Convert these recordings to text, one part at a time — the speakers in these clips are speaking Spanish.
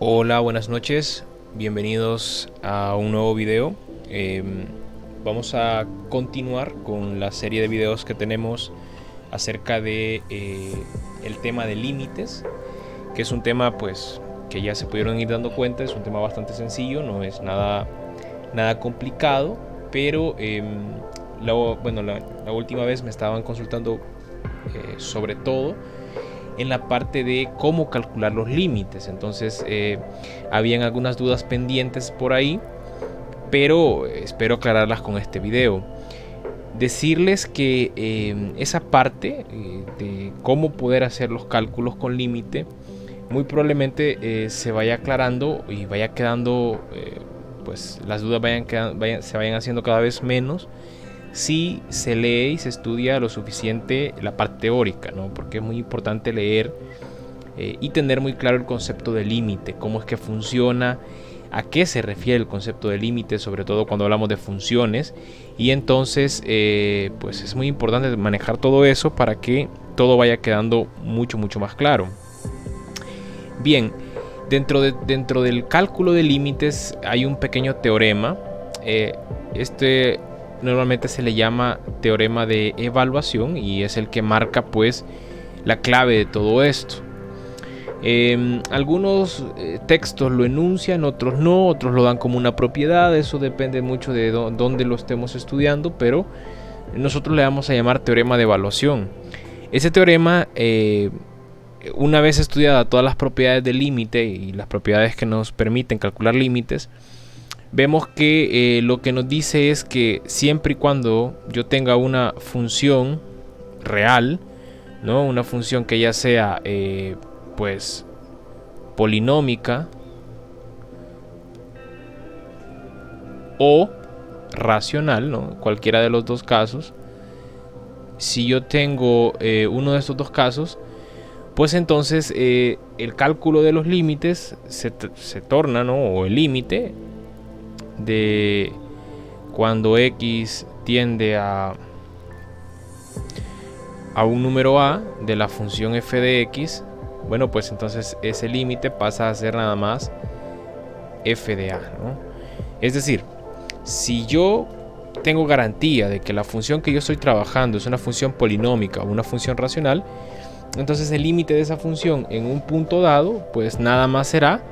Hola, buenas noches, bienvenidos a un nuevo video. Vamos a continuar con la serie de videos que tenemos acerca de el tema de límites, que es un tema pues que ya se pudieron ir dando cuenta, es un tema bastante sencillo, no es nada complicado, pero la última vez me estaban consultando sobre todo en la parte de cómo calcular los límites. Entonces habían algunas dudas pendientes por ahí, pero espero aclararlas con este video. Decirles que esa parte de cómo poder hacer los cálculos con límite muy probablemente se vaya aclarando y vaya quedando, pues las dudas se vayan haciendo cada vez menos si se lee y se estudia lo suficiente la parte teórica, ¿no? Porque es muy importante leer y tener muy claro el concepto de límite, cómo es que funciona, a qué se refiere el concepto de límite, sobre todo cuando hablamos de funciones. Y entonces pues es muy importante manejar todo eso para que todo vaya quedando mucho más claro. Bien, dentro del cálculo de límites hay un pequeño teorema. Este normalmente se le llama teorema de evaluación y es el que marca pues la clave de todo esto. Algunos textos lo enuncian, otros no, otros lo dan como una propiedad. Eso depende mucho de dónde lo estemos estudiando, pero nosotros le vamos a llamar teorema de evaluación. Ese teorema, una vez estudiada todas las propiedades del límite y las propiedades que nos permiten calcular límites, vemos que lo que nos dice es que siempre y cuando yo tenga una función real, ¿no? Una función que ya sea pues polinómica o racional, ¿no? Cualquiera de los dos casos. Si yo tengo uno de estos dos casos, pues entonces el cálculo de los límites se torna, ¿no? O el límite de cuando x tiende a un número a de la función f de x, bueno, pues entonces ese límite pasa a ser nada más f de a, ¿no? Es decir, si yo tengo garantía de que la función que yo estoy trabajando es una función polinómica o una función racional, entonces el límite de esa función en un punto dado, pues nada más será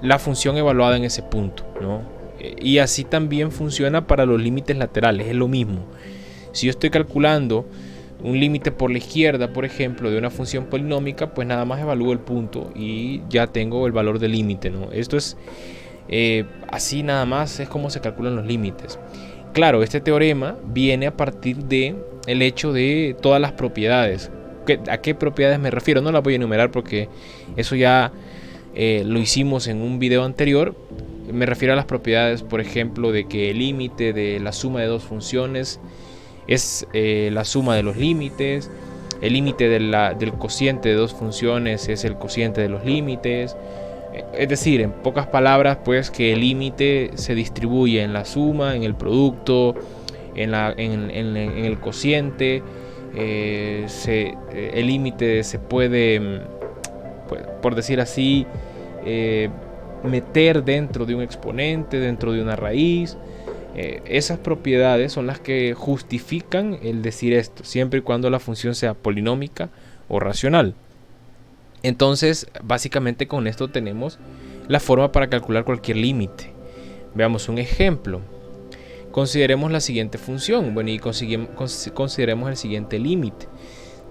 la función evaluada en ese punto, ¿no? Y así también funciona para los límites laterales, es lo mismo. Si yo estoy calculando un límite por la izquierda, por ejemplo, de una función polinómica, pues nada más evalúo el punto y ya tengo el valor del límite, ¿no? Esto es así nada más es como se calculan los límites. Claro, este teorema viene a partir de el hecho de todas las propiedades. ¿A qué propiedades me refiero? No las voy a enumerar porque eso ya lo hicimos en un video anterior. Me refiero a las propiedades, por ejemplo, de que el límite de la suma de dos funciones es la suma de los límites. El límite del cociente de dos funciones es el cociente de los límites. Es decir, en pocas palabras, pues que el límite se distribuye en la suma, en el producto, en el cociente. El límite se puede, pues, por decir así, meter dentro de un exponente, dentro de una raíz. Esas propiedades son las que justifican el decir esto, siempre y cuando la función sea polinómica o racional. Entonces, básicamente con esto tenemos la forma para calcular cualquier límite. Veamos un ejemplo. Consideremos la siguiente función. Bueno, y consideremos el siguiente límite.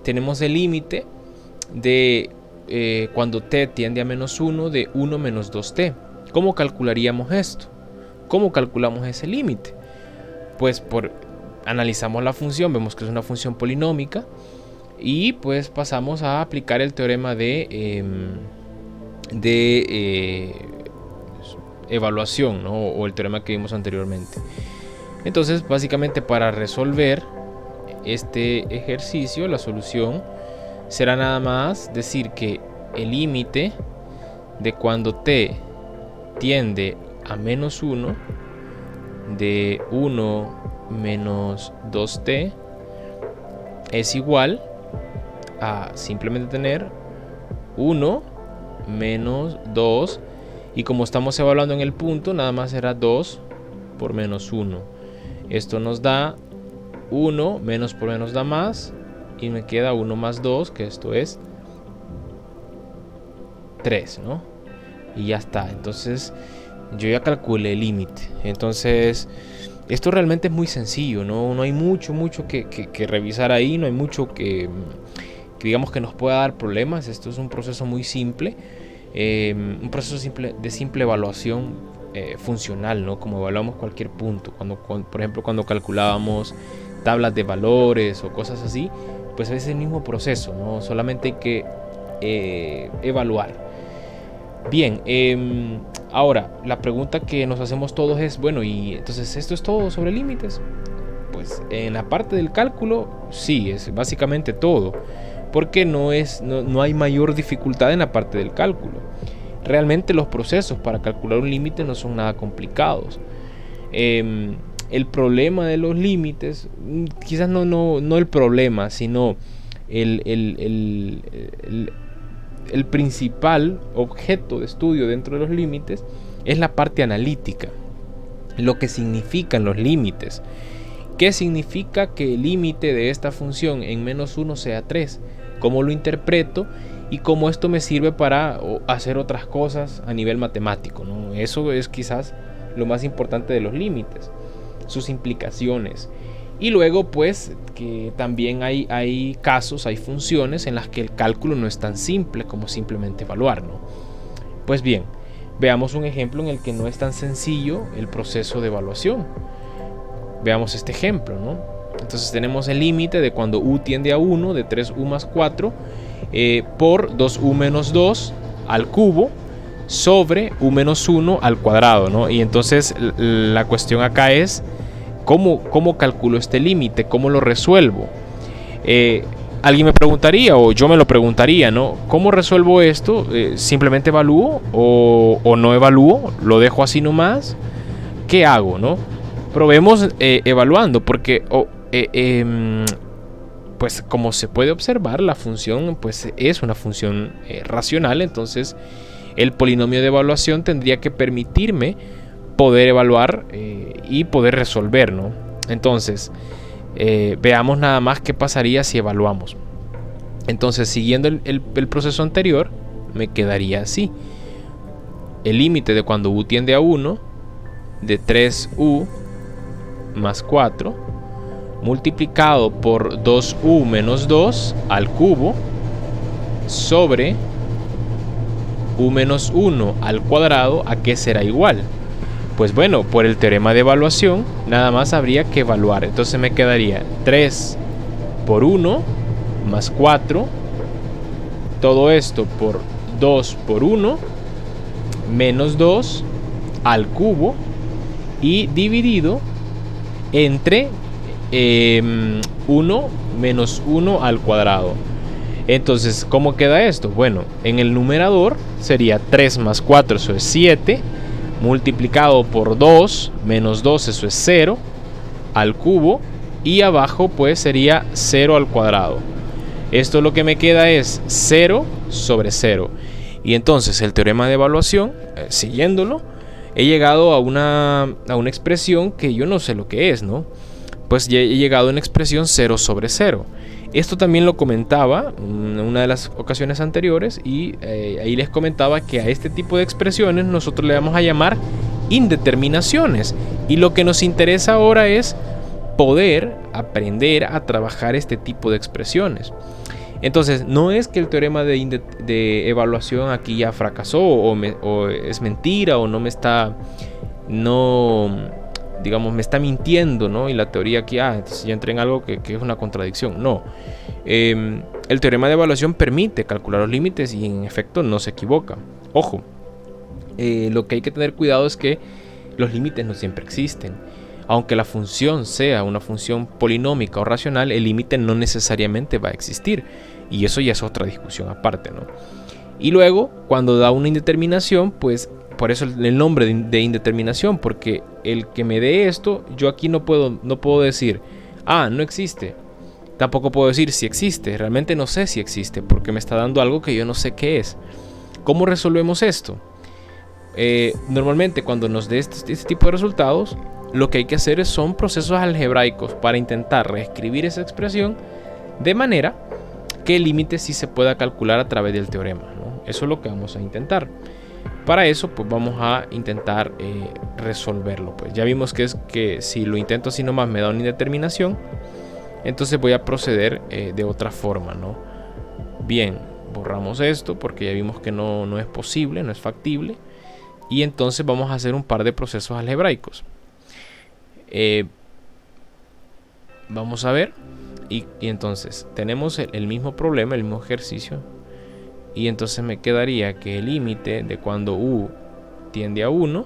Tenemos el límite de cuando t tiende a menos 1 de 1 menos 2t. ¿Cómo calcularíamos esto? ¿Cómo calculamos ese límite? Pues analizamos la función, vemos que es una función polinómica y pues pasamos a aplicar el teorema de evaluación, ¿no? O el teorema que vimos anteriormente. Entonces, básicamente para resolver este ejercicio, la solución será nada más decir que el límite de cuando t tiende a menos 1 de 1 menos 2t es igual a simplemente tener 1 menos 2. Y como estamos evaluando en el punto, nada más será 2 por menos 1. Esto nos da 1, menos por menos da más. Y me queda 1 más 2, que esto es 3, ¿no? Y ya está. Entonces yo ya calculé el límite. Entonces esto realmente es muy sencillo, no hay mucho que revisar ahí. No hay mucho que digamos que nos pueda dar problemas. Esto es un proceso muy simple. Un proceso de simple evaluación funcional, ¿no? Como evaluamos cualquier punto. Por ejemplo, cuando calculábamos tablas de valores o cosas así, pues es el mismo proceso, ¿no? Solamente hay que evaluar. Bien, ahora la pregunta que nos hacemos todos es, bueno, y entonces ¿esto es todo sobre límites? Pues en la parte del cálculo sí, es básicamente todo, porque no hay mayor dificultad en la parte del cálculo. Realmente los procesos para calcular un límite no son nada complicados. El problema de los límites, quizás no el problema, sino el principal objeto de estudio dentro de los límites es la parte analítica, lo que significan los límites. ¿Qué significa que el límite de esta función en menos 1 sea 3? ¿Cómo lo interpreto? Y cómo esto me sirve para hacer otras cosas a nivel matemático, ¿no? Eso es quizás lo más importante de los límites, sus implicaciones. Y luego pues que también hay casos, hay funciones en las que el cálculo no es tan simple como simplemente evaluar, ¿no? Pues bien, veamos un ejemplo en el que no es tan sencillo el proceso de evaluación. Veamos este ejemplo, ¿no? Entonces tenemos el límite de cuando u tiende a 1 de 3u más 4 por 2u menos 2 al cubo sobre u menos 1 al cuadrado, ¿no? Y entonces la cuestión acá es ¿cómo calculo este límite? ¿Cómo lo resuelvo? Alguien me preguntaría, o yo me lo preguntaría, ¿no? ¿Cómo resuelvo esto? ¿Simplemente evalúo o no evalúo? ¿Lo dejo así nomás? ¿Qué hago, no? Probemos evaluando, porque pues como se puede observar, la función pues es una función racional. Entonces el polinomio de evaluación tendría que permitirme poder evaluar y poder resolver, ¿no? Entonces veamos nada más qué pasaría si evaluamos. Entonces, siguiendo el proceso anterior, me quedaría así: el límite de cuando u tiende a 1 de 3u más 4 multiplicado por 2u menos 2 al cubo sobre u menos 1 al cuadrado. ¿A qué será igual? Pues bueno, por el teorema de evaluación nada más habría que evaluar. Entonces me quedaría 3 por 1 más 4, todo esto por 2 por 1 menos 2 al cubo y dividido entre 1 menos 1 al cuadrado. Entonces, ¿cómo queda esto? Bueno, en el numerador sería 3 más 4, eso es 7, multiplicado por 2 menos 2, eso es 0 al cubo, y abajo pues sería 0 al cuadrado. Esto lo que me queda es 0 sobre 0. Y entonces el teorema de evaluación, siguiéndolo, he llegado a una expresión que yo no sé lo que es, ¿no? Pues ya he llegado a una expresión 0 sobre 0. Esto también lo comentaba en una de las ocasiones anteriores, y ahí les comentaba que a este tipo de expresiones nosotros le vamos a llamar indeterminaciones. Y lo que nos interesa ahora es poder aprender a trabajar este tipo de expresiones. Entonces, no es que el teorema de evaluación aquí ya fracasó o es mentira o me está mintiendo, ¿no? Y la teoría aquí, entonces ya entré en algo que es una contradicción. No. El teorema de evaluación permite calcular los límites y en efecto no se equivoca. Ojo, lo que hay que tener cuidado es que los límites no siempre existen. Aunque la función sea una función polinómica o racional, el límite no necesariamente va a existir. Y eso ya es otra discusión aparte, ¿no? Y luego, cuando da una indeterminación, pues por eso el nombre de indeterminación, porque el que me dé esto, yo aquí no puedo decir, no existe. Tampoco puedo decir si existe. Realmente no sé si existe, porque me está dando algo que yo no sé qué es. ¿Cómo resolvemos esto? Normalmente cuando nos dé este tipo de resultados, lo que hay que hacer son procesos algebraicos para intentar reescribir esa expresión de manera que el límite sí se pueda calcular a través del teorema, ¿no? Eso es lo que vamos a intentar. Para eso pues vamos a intentar resolverlo. Pues ya vimos que si lo intento así nomás me da una indeterminación. Entonces voy a proceder de otra forma, ¿no? Bien, borramos esto porque ya vimos que no es posible, no es factible. Y entonces vamos a hacer un par de procesos algebraicos. Vamos a ver. Y entonces tenemos el mismo problema, el mismo ejercicio. Y entonces me quedaría que el límite de cuando u tiende a 1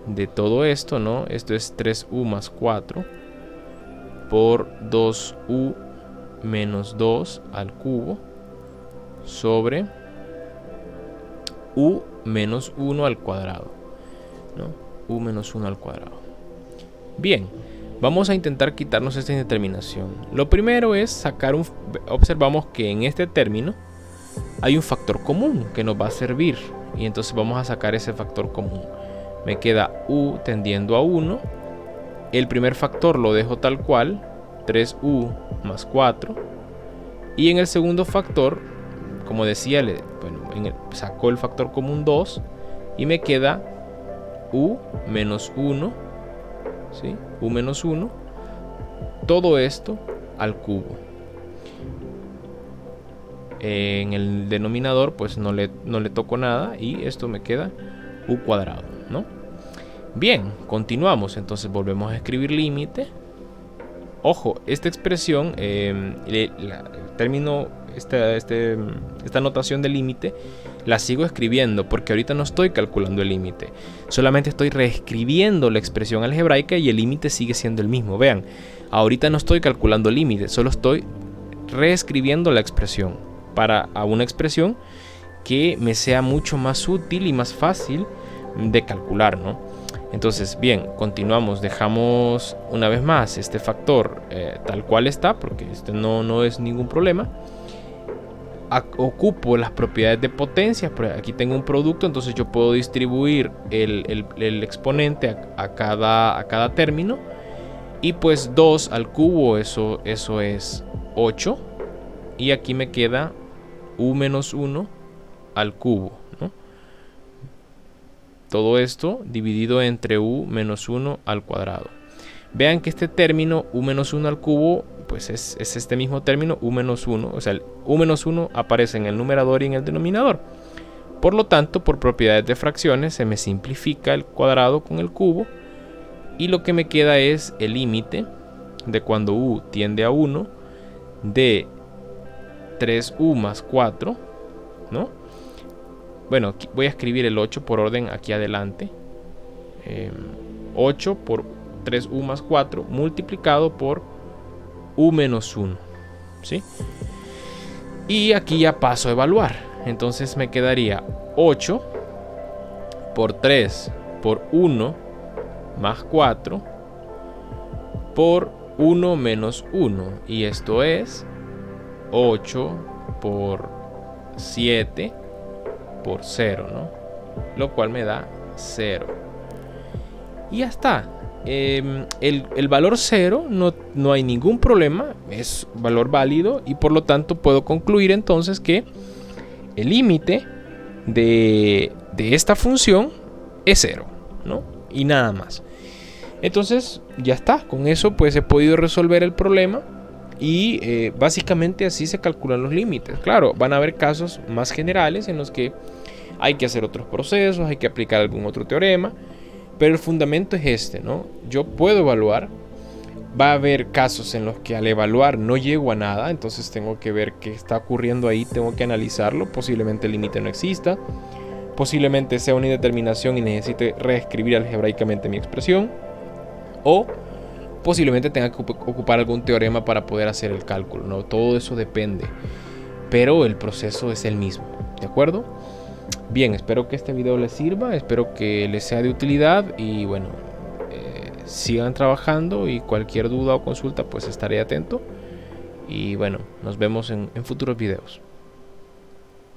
de todo esto, ¿no? Esto es 3u más 4 por 2u menos 2 al cubo sobre u menos 1 al cuadrado, ¿no? U menos 1 al cuadrado. Bien, vamos a intentar quitarnos esta indeterminación. Lo primero es sacar observamos que en este término hay un factor común que nos va a servir. Y entonces vamos a sacar ese factor común. Me queda u tendiendo a 1. El primer factor lo dejo tal cual, 3u más 4. Y en el segundo factor, como decía, sacó el factor común 2. Y me queda u menos 1. ¿Sí? U menos 1. Todo esto al cubo. En el denominador pues no le toco nada y esto me queda u cuadrado, ¿no? Bien, continuamos. Entonces volvemos a escribir límite. Ojo, esta expresión, esta notación de límite la sigo escribiendo porque ahorita no estoy calculando el límite. Solamente estoy reescribiendo la expresión algebraica y el límite sigue siendo el mismo. Vean, ahorita no estoy calculando el límite, solo estoy reescribiendo la expresión para una expresión que me sea mucho más útil y más fácil de calcular, ¿no? Entonces, bien, continuamos. Dejamos una vez más este factor tal cual está, porque este no es ningún problema. Ocupo las propiedades de potencia, aquí tengo un producto, entonces yo puedo distribuir el exponente a cada término. Y pues 2 al cubo, eso es 8. Y aquí me queda u menos 1 al cubo, ¿no? Todo esto dividido entre u menos 1 al cuadrado. Vean que este término u menos 1 al cubo pues es este mismo término u menos 1. O sea, el u menos 1 aparece en el numerador y en el denominador. Por lo tanto, por propiedades de fracciones se me simplifica el cuadrado con el cubo. Y lo que me queda es el límite de cuando u tiende a 1 de 3u más 4, ¿no? Bueno, aquí voy a escribir el 8 por orden aquí adelante. 8 por 3u más 4 multiplicado por u menos 1, ¿sí? Y aquí ya paso a evaluar. Entonces me quedaría 8 por 3 por 1 más 4 por 1 menos 1. Y esto es 8 por 7 por 0, ¿no? Lo cual me da 0. Y ya está. El valor 0 no hay ningún problema. Es valor válido. Y por lo tanto puedo concluir entonces que el límite de esta función es 0, ¿no? Y nada más. Entonces ya está. Con eso pues he podido resolver el problema. Y básicamente así se calculan los límites. Claro, van a haber casos más generales en los que hay que hacer otros procesos, hay que aplicar algún otro teorema, pero el fundamento es este, ¿no? Yo puedo evaluar. Va a haber casos en los que al evaluar no llego a nada, entonces tengo que ver qué está ocurriendo ahí, tengo que analizarlo. Posiblemente el límite no exista, posiblemente sea una indeterminación y necesite reescribir algebraicamente mi expresión, o posiblemente tenga que ocupar algún teorema para poder hacer el cálculo, ¿no? Todo eso depende, pero el proceso es el mismo, ¿de acuerdo? Bien, espero que este video les sirva, espero que les sea de utilidad y bueno, sigan trabajando y cualquier duda o consulta pues estaré atento y bueno, nos vemos en futuros videos.